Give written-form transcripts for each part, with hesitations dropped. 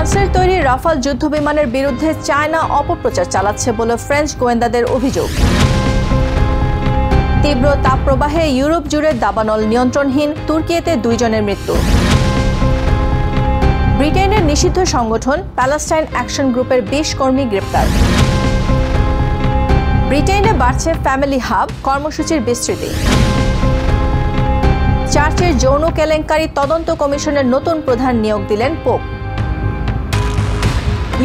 ফ্রান্সের তৈরি রাফাল যুদ্ধবিমানের বিরুদ্ধে চায়না অপপ্রচার চালাচ্ছে বলে ফ্রেঞ্চ গোয়েন্দাদের অভিযোগ। তীব্র তাপপ্রবাহে ইউরোপ জুড়ে দাবানল নিয়ন্ত্রণহীন, তুর্কিতে 2 জনের মৃত্যু। ব্রিটেনের নিষিদ্ধ সংগঠন প্যালেস্টাইন অ্যাকশন গ্রুপের 20 কর্মী গ্রেপ্তার। ব্রিটেনে বাড়ছে ফ্যামিলি হাব কর্মসূচির বিস্তৃতি। চার্চের যৌন কেলেঙ্কারি তদন্ত কমিশনের নতুন প্রধান নিয়োগ দিলেন পোপ।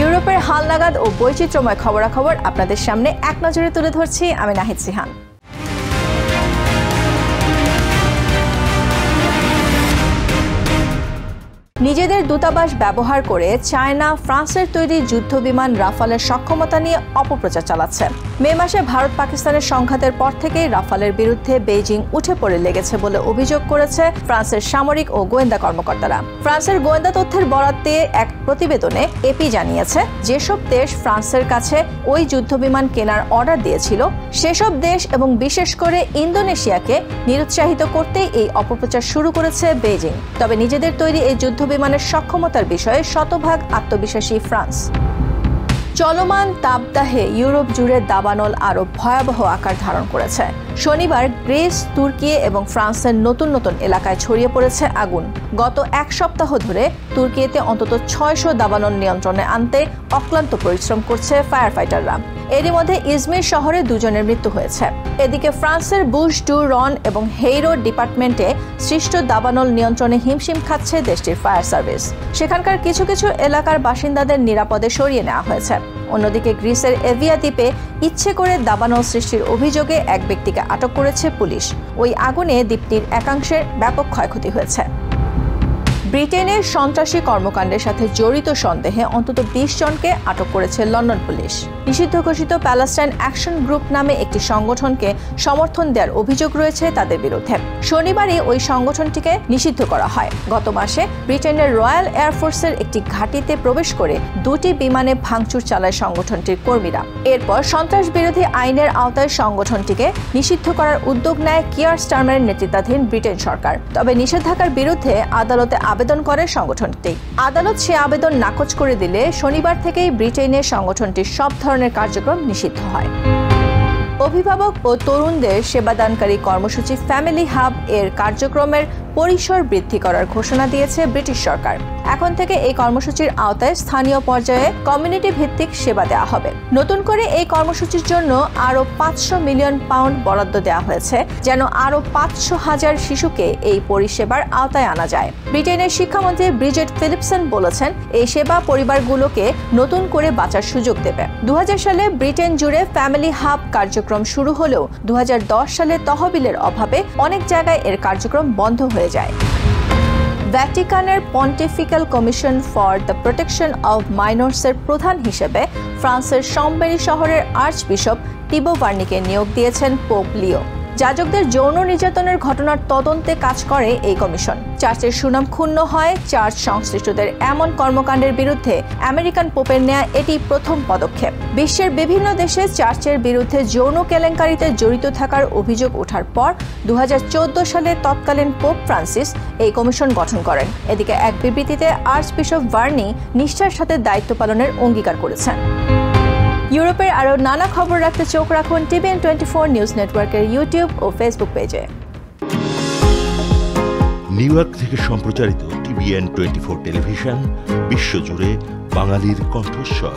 ইউরোপের হালনাগাদ ও বৈচিত্র্যময় খবরাখবর আপনাদের সামনে এক নজরে তুলে ধরছি আমি নাহিদ সিহান। নিজেদের দূতাবাস ব্যবহার করে চায়না ফ্রান্সের তৈরি যুদ্ধবিমান রাফালের সক্ষমতা নিয়ে অপপ্রচার চালাচ্ছে। মে মাসে ভারত পাকিস্তানের সংঘাতের পর থেকেই রাফালের বিরুদ্ধে বেইজিং উঠে পড়ে লেগেছে বলে অভিযোগ করেছে ফ্রান্সের সামরিক ও গোয়েন্দা কর্মকর্তারা। ফ্রান্সের গোয়েন্দা তথ্যের বরাত দিয়ে এক প্রতিবেদনে এপি জানিয়েছে, যেসব দেশ ফ্রান্সের কাছে ওই যুদ্ধবিমান কেনার অর্ডার দিয়েছিল সেসব দেশ এবং বিশেষ করে ইন্দোনেশিয়াকে নিরুৎসাহিত করতেই এই অপপ্রচার শুরু করেছে বেইজিং। তবে নিজেদের তৈরি এই যুদ্ধবিমানের সক্ষমতার বিষয়ে শতভাগ আত্মবিশ্বাসী ফ্রান্স। চলমান তাপদাহে ইউরোপ জুড়ে দাবানল আরও ভয়াবহ আকার ধারণ করেছে। শনিবার গ্রিস, তুর্কি এবং ফ্রান্সের নতুন নতুন এলাকায় ছড়িয়ে পড়েছে আগুন। গত 1 সপ্তাহ ধরে তুর্কিতে অন্তত 600 দাবানল নিয়ন্ত্রণে আনতে অক্লান্ত পরিশ্রম করছে ফায়ার ফাইটাররা। এরই মধ্যে ইজমির শহরে 2 জনের মৃত্যু হয়েছে। এদিকে ফ্রান্সের বুশ ডু রন এবং হেইরো ডিপার্টমেন্টে সৃষ্ট দাবানল নিয়ন্ত্রণে হিমশিম খাচ্ছে দেশটির ফায়ার সার্ভিস। সেখানকার কিছু কিছু এলাকার বাসিন্দাদের নিরাপদে সরিয়ে নেওয়া হয়েছে। অন্যদিকে গ্রিসের এভিয়া দ্বীপে ইচ্ছে করে দাবানল সৃষ্টির অভিযোগে এক ব্যক্তিকে আটক করেছে পুলিশ। ওই আগুনে দ্বীপটির একাংশের ব্যাপক ক্ষয়ক্ষতি হয়েছে। ব্রিটেনের সন্ত্রাসী কর্মকাণ্ডের সাথে জড়িত সন্দেহে অন্তত 20 জনকে আটক করেছে লন্ডন পুলিশ। নিষিদ্ধ ঘোষিত প্যালেস্টাইন অ্যাকশন গ্রুপ নামে একটি সংগঠনকে সমর্থন দেওয়ার অভিযোগ রয়েছে তাদের বিরুদ্ধে। শনিবারই ওই সংগঠনটিকে নিষিদ্ধ করা হয়। গত মাসে ব্রিটেনের রয়্যাল এয়ারফোর্সের একটি ঘাঁটিতে প্রবেশ করে 2টি বিমানে ভাঙচুর চালায় সংগঠনটির কর্মীরা। এরপর সন্ত্রাস বিরোধী আইনের আওতায় সংগঠনটিকে নিষিদ্ধ করার উদ্যোগ নেয় কিয়ার স্টারমারের নেতৃত্বাধীন ব্রিটেন সরকার। তবে নিষেধাজ্ঞার বিরুদ্ধে আদালতে আবেদন করে সংগঠনটি। আদালত সে আবেদন নাকচ করে দিলে শনিবার থেকেই ব্রিটেনের সংগঠনটির সব ধরনের কার্যক্রম নিষিদ্ধ হয়। অভিভাবক ও তরুণদের সেবাদানকারী কর্মসূচি ফ্যামিলি হাব এর কার্যক্রমের পরিসর বৃদ্ধি করার ঘোষণা দিয়েছে ব্রিটিশ সরকার। এখন থেকে এই কর্মসূচির আওতায় স্থানীয় পর্যায়ে কমিউনিটি ভিত্তিক সেবা দেওয়া হবে। নতুন করে এই কর্মসূচির জন্য আরও 500 মিলিয়ন পাউন্ড বরাদ্দ দেওয়া হয়েছে, যেন আরও 500,000 শিশুকে এই পরিষেবার আওতায় আনা যায়। ব্রিটেনের শিক্ষামন্ত্রী ব্রিজেট ফিলিপসন বলেছেন, এই সেবা পরিবারগুলোকে নতুন করে বাঁচার সুযোগ দেবে। 2000 সালে ব্রিটেন জুড়ে ফ্যামিলি হাব কার্যক্রম শুরু হলেও 2010 সালে তহবিলের অভাবে অনেক জায়গায় এর কার্যক্রম বন্ধ হয়ে যায়। ভ্যাটিকানের pontifical commission for the protection of মাইনরসের প্রধান হিসেবে ফ্রান্সের শম্বেরি শহরের আর্চবিশপ টিবো ভার্নিকে নিয়োগ দিয়েছেন পোপ লিও। যাজকদের যৌন নির্যাতনের ঘটনার তদন্তে কাজ করে এই কমিশন। চার্চের সুনাম ক্ষুণ্ণ হয় চার্চ সংশ্লিষ্টদের এমন কর্মকাণ্ডের বিরুদ্ধে আমেরিকান পোপের নেয়া এটি প্রথম পদক্ষেপ। বিশ্বের বিভিন্ন দেশে চার্চের বিরুদ্ধে যৌন কেলেঙ্কারিতে জড়িত থাকার অভিযোগ ওঠার পর 2014 সালে তৎকালীন পোপ ফ্রান্সিস এই কমিশন গঠন করেন। এদিকে এক বিবৃতিতে আর্চবিশপ ভার্নি নিষ্ঠার সাথে দায়িত্ব পালনের অঙ্গীকার করেছেন। ইউরোপের আরও নানা খবর রাখতে চোখ রাখুন টিভিএন 24 নিউজ নেটওয়ার্কের ইউটিউব ও ফেসবুক পেজে। নিউ ইয়র্ক থেকে সম্প্রচারিত টিভিএন 24 টেলিভিশন বিশ্বজুড়ে বাঙালির কণ্ঠস্বর।